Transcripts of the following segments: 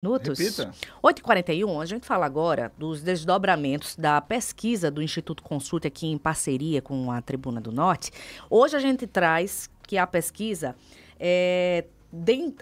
Minutos. Repita. 8h41, a gente fala agora dos desdobramentos da pesquisa do Instituto Consulta aqui em parceria com a Tribuna do Norte. Hoje a gente traz que a pesquisa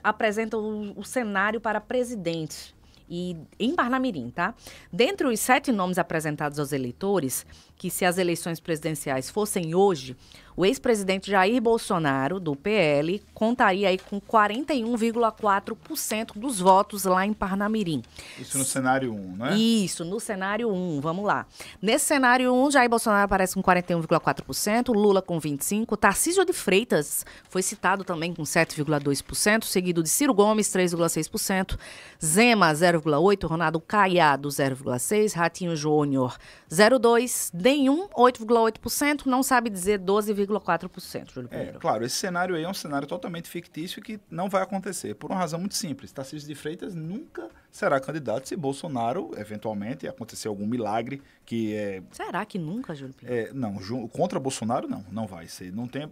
apresenta o cenário para presidente e em Parnamirim, tá? Dentre os 7 nomes apresentados aos eleitores, que se as eleições presidenciais fossem hoje, o ex-presidente Jair Bolsonaro, do PL, contaria aí com 41,4% dos votos lá em Parnamirim. Isso no cenário 1, né? Isso, no cenário 1, vamos lá. Nesse cenário 1, Jair Bolsonaro aparece com 41,4%, Lula com 25%, Tarcísio de Freitas foi citado também com 7,2%, seguido de Ciro Gomes, 3,6%, Zema, 0,8%, Ronaldo Caiado, 0,6%, Ratinho Júnior, 0,2%, Nenhum, 8,8%, não sabe dizer 12,4%, Júlio Pinheiro. Claro, esse cenário aí é um cenário totalmente fictício que não vai acontecer, por uma razão muito simples. Tarcísio de Freitas nunca será candidato se Bolsonaro, eventualmente, acontecer algum milagre que é... Será que nunca, Júlio Pinheiro? Não, contra Bolsonaro não vai ser. Não tem...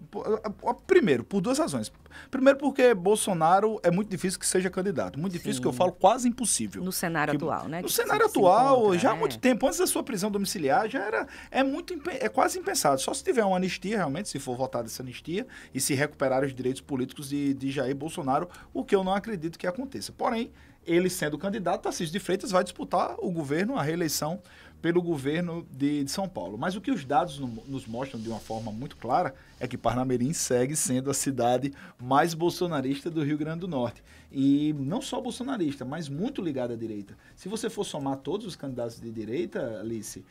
Primeiro, por 2 razões. Primeiro porque Bolsonaro é muito difícil que seja candidato. Muito difícil, que eu falo quase impossível. No cenário atual, né? No cenário atual, já há muito tempo, antes da sua prisão domiciliar, já era... É quase impensado. Só se tiver uma anistia, realmente, se for votada essa anistia, e se recuperar os direitos políticos de Jair Bolsonaro, o que eu não acredito que aconteça. Porém, ele sendo candidato, Tarcísio de Freitas vai disputar o governo, a reeleição pelo governo de São Paulo. Mas o que os dados nos mostram de uma forma muito clara é que Parnamirim segue sendo a cidade mais bolsonarista do Rio Grande do Norte. E não só bolsonarista, mas muito ligada à direita. Se você for somar todos os candidatos de direita, Alice,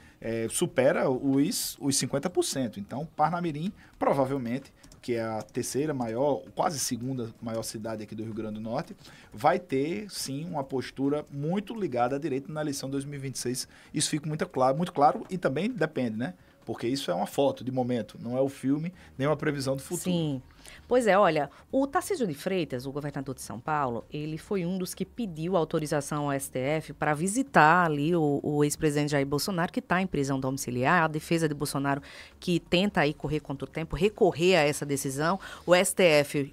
supera os 50%. Então, Parnamirim, provavelmente, que é a terceira maior, quase segunda maior cidade aqui do Rio Grande do Norte, vai ter, sim, uma postura muito ligada à direita na eleição 2026. Isso fica muito claro e também depende, né? Porque isso é uma foto de momento, não é o filme, nem uma previsão do futuro. Sim. Pois é, olha, o Tarcísio de Freitas, o governador de São Paulo, ele foi um dos que pediu autorização ao STF para visitar ali o ex-presidente Jair Bolsonaro, que está em prisão domiciliar, a defesa de Bolsonaro que tenta aí correr contra o tempo, recorrer a essa decisão. O STF,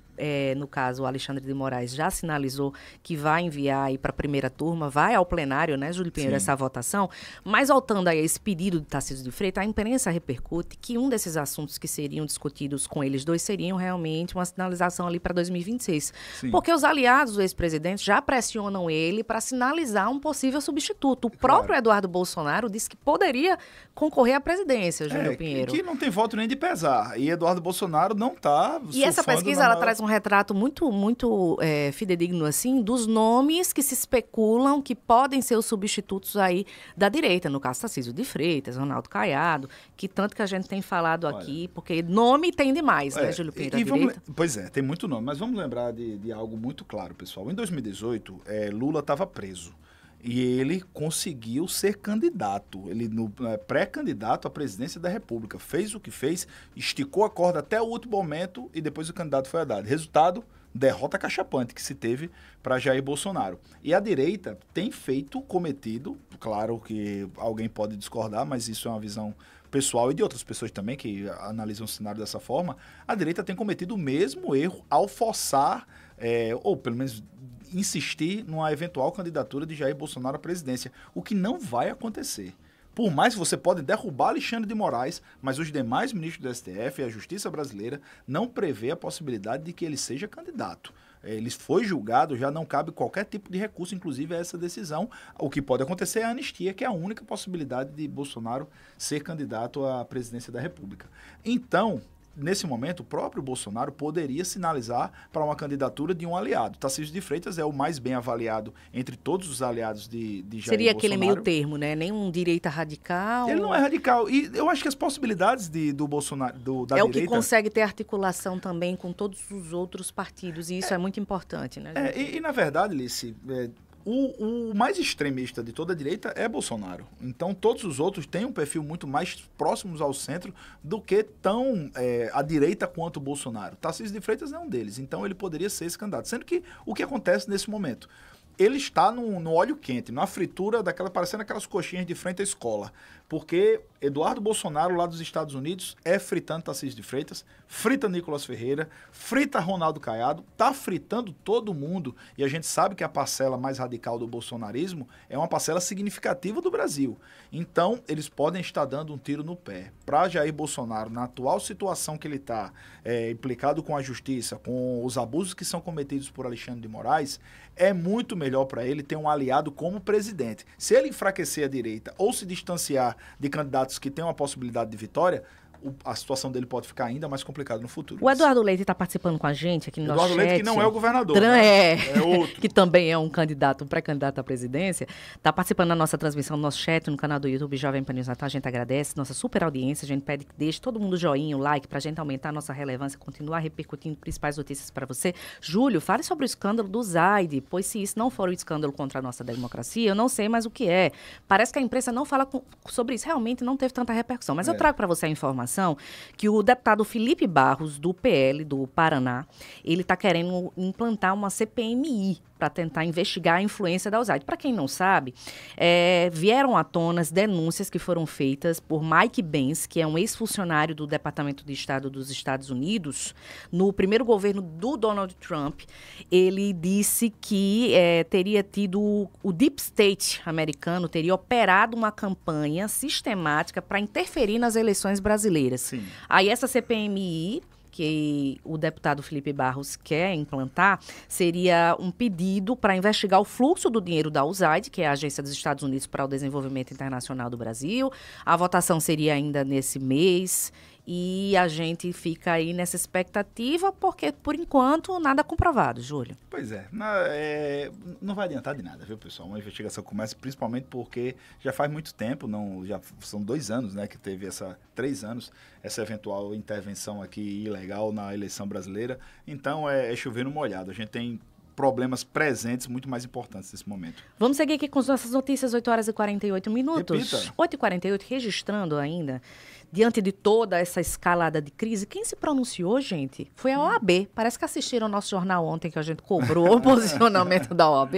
no caso, o Alexandre de Moraes, já sinalizou que vai enviar aí para a primeira turma, vai ao plenário, né, Júlio Pinheiro, essa votação. Mas voltando aí a esse pedido de Tarcísio de Freitas, a imprensa repercute que um desses assuntos que seriam discutidos com eles dois seriam realmente uma sinalização ali para 2026. Sim. Porque os aliados do ex-presidente já pressionam ele para sinalizar um possível substituto. O próprio Eduardo Bolsonaro disse que poderia concorrer à presidência, Júlio Pinheiro. Que não tem voto nem de pesar. E Eduardo Bolsonaro não está... E essa pesquisa, ela traz um retrato muito fidedigno, assim, dos nomes que se especulam que podem ser os substitutos aí da direita. No caso, Tarcísio de Freitas, Ronaldo Caiado, que tanto que a gente tem falado aqui, porque nome tem demais, né, Júlio Pinheiro? Pois é, tem muito nome, mas vamos lembrar de algo muito claro, pessoal. Em 2018, Lula estava preso e ele conseguiu ser candidato, ele pré-candidato à presidência da República, fez o que fez, esticou a corda até o último momento e depois o candidato foi Haddad. Resultado, derrota cachapante que se teve para Jair Bolsonaro. E a direita tem cometido, claro que alguém pode discordar, mas isso é uma visão pessoal e de outras pessoas também que analisam o cenário dessa forma, a direita tem cometido o mesmo erro ao forçar, ou pelo menos insistir numa eventual candidatura de Jair Bolsonaro à presidência, o que não vai acontecer. Por mais que você pode derrubar Alexandre de Moraes, mas os demais ministros do STF e a Justiça brasileira não prevê a possibilidade de que ele seja candidato. Ele foi julgado, já não cabe qualquer tipo de recurso, inclusive a essa decisão. O que pode acontecer é a anistia, que é a única possibilidade de Bolsonaro ser candidato à presidência da República. Então, nesse momento, o próprio Bolsonaro poderia sinalizar para uma candidatura de um aliado. Tarcísio de Freitas é o mais bem avaliado entre todos os aliados de Jair Bolsonaro. Seria aquele meio termo, né? Nem um direita radical. Ele não é radical. E eu acho que as possibilidades do Bolsonaro, da direita... o que consegue ter articulação também com todos os outros partidos. E isso é muito importante, né? E na verdade, Alice... O mais extremista de toda a direita é Bolsonaro. Então, todos os outros têm um perfil muito mais próximos ao centro do que tão à direita quanto o Bolsonaro. Tarcísio de Freitas é um deles. Então, ele poderia ser esse candidato. Sendo que o que acontece nesse momento? ele está no óleo quente, na fritura, parecendo aquelas coxinhas de frente à escola. Porque Eduardo Bolsonaro, lá dos Estados Unidos, é fritando Tarcísio de Freitas, frita Nicolas Ferreira, frita Ronaldo Caiado, tá fritando todo mundo. E a gente sabe que a parcela mais radical do bolsonarismo é uma parcela significativa do Brasil. Então, eles podem estar dando um tiro no pé. Para Jair Bolsonaro, na atual situação que ele está, implicado com a justiça, com os abusos que são cometidos por Alexandre de Moraes, é muito melhor para ele ter um aliado como presidente. Se ele enfraquecer a direita ou se distanciar de candidatos que têm uma possibilidade de vitória, a situação dele pode ficar ainda mais complicada no futuro. O Eduardo Leite está participando com a gente aqui no nosso chat. Eduardo Leite, que não é o governador, né? É outro. Que também é um candidato, um pré-candidato à presidência. Está participando da nossa transmissão, no nosso chat, no canal do YouTube Jovem Pan News Natal. A gente agradece, nossa super audiência. A gente pede que deixe todo mundo joinha, o like, para a gente aumentar a nossa relevância, continuar repercutindo principais notícias para você. Júlio, fale sobre o escândalo do Zaid, pois se isso não for um escândalo contra a nossa democracia, eu não sei mais o que é. Parece que a imprensa não fala sobre isso. Realmente não teve tanta repercussão. Mas eu trago para você a informação que o deputado Felipe Barros, do PL, do Paraná, ele está querendo implantar uma CPMI para tentar investigar a influência da Zaid. Para quem não sabe, vieram à tona as denúncias que foram feitas por Mike Benz, que é um ex-funcionário do Departamento de Estado dos Estados Unidos, no primeiro governo do Donald Trump. Ele disse que teria tido o Deep State americano, teria operado uma campanha sistemática para interferir nas eleições brasileiras. Sim. Aí essa CPMI, que o deputado Felipe Barros quer implantar, seria um pedido para investigar o fluxo do dinheiro da USAID, que é a Agência dos Estados Unidos para o Desenvolvimento Internacional do Brasil. A votação seria ainda nesse mês e a gente fica aí nessa expectativa porque, por enquanto, nada comprovado, Júlio. Pois é. Não vai adiantar de nada, viu, pessoal? Uma investigação começa principalmente porque já faz muito tempo, já são 2 anos, né, que teve 3 anos, essa eventual intervenção aqui ilegal na eleição brasileira. Então, é chover no molhado. A gente tem problemas presentes muito mais importantes nesse momento. Vamos seguir aqui com as nossas notícias, 8 horas e 48 minutos. Repita. 8h48, registrando ainda, diante de toda essa escalada de crise, quem se pronunciou, gente, foi a OAB. Parece que assistiram ao nosso jornal ontem, que a gente cobrou o posicionamento da OAB.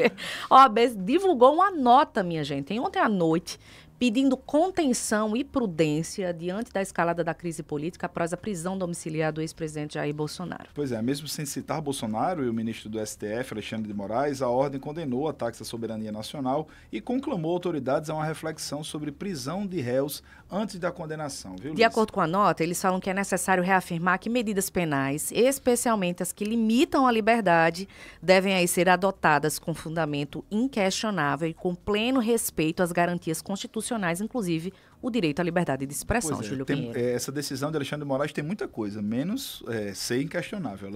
A OAB divulgou uma nota, minha gente, ontem à noite, pedindo contenção e prudência diante da escalada da crise política após a prisão domiciliar do ex-presidente Jair Bolsonaro. Pois é, mesmo sem citar Bolsonaro e o ministro do STF, Alexandre de Moraes, a ordem condenou ataques à soberania nacional e conclamou autoridades a uma reflexão sobre prisão de réus antes da condenação. Viu, de acordo com a nota, eles falam que é necessário reafirmar que medidas penais, especialmente as que limitam a liberdade, devem aí ser adotadas com fundamento inquestionável e com pleno respeito às garantias constitucionais, inclusive o direito à liberdade de expressão, Júlio Pinheiro. Essa decisão de Alexandre de Moraes tem muita coisa, menos ser inquestionável.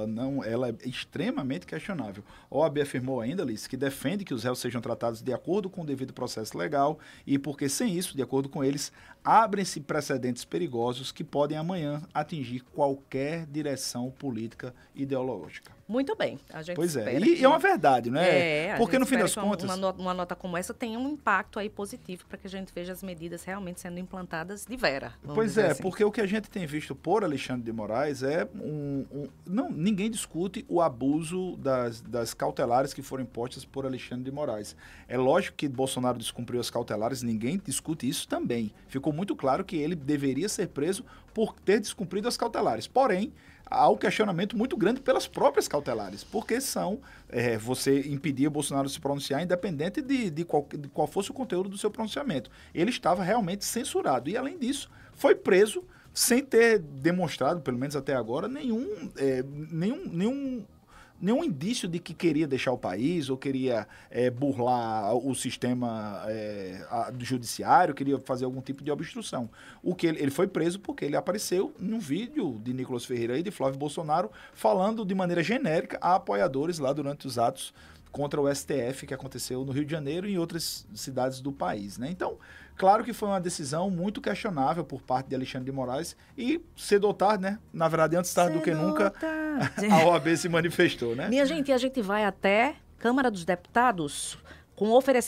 Ela é extremamente questionável. A OAB afirmou ainda, Liz, que defende que os réus sejam tratados de acordo com o devido processo legal e porque, sem isso, de acordo com eles, abrem-se precedentes perigosos que podem amanhã atingir qualquer direção política ideológica. Muito bem. A gente pois é, e é uma verdade, né? Porque no fim das contas... Uma nota como essa tem um impacto aí positivo para que a gente veja as medidas realmente sendo implantadas de vera. Pois é, assim. Porque o que a gente tem visto por Alexandre de Moraes é ninguém discute o abuso das cautelares que foram impostas por Alexandre de Moraes. É lógico que Bolsonaro descumpriu as cautelares, ninguém discute isso também. Ficou muito claro que ele deveria ser preso por ter descumprido as cautelares. Porém, há um questionamento muito grande pelas próprias cautelares, porque você impedir o Bolsonaro de se pronunciar independente de qual fosse o conteúdo do seu pronunciamento. Ele estava realmente censurado e, além disso, foi preso sem ter demonstrado, pelo menos até agora, nenhum indício de que queria deixar o país ou queria burlar o sistema do judiciário, queria fazer algum tipo de obstrução. Ele foi preso porque ele apareceu num vídeo de Nicolas Ferreira e de Flávio Bolsonaro falando de maneira genérica a apoiadores lá durante os atos contra o STF que aconteceu no Rio de Janeiro e em outras cidades do país, né? Então, claro que foi uma decisão muito questionável por parte de Alexandre de Moraes e cedo ou tarde, né? Na verdade, antes tarde do que nunca, a OAB se manifestou, né? Minha gente, a gente vai até Câmara dos Deputados com oferecimento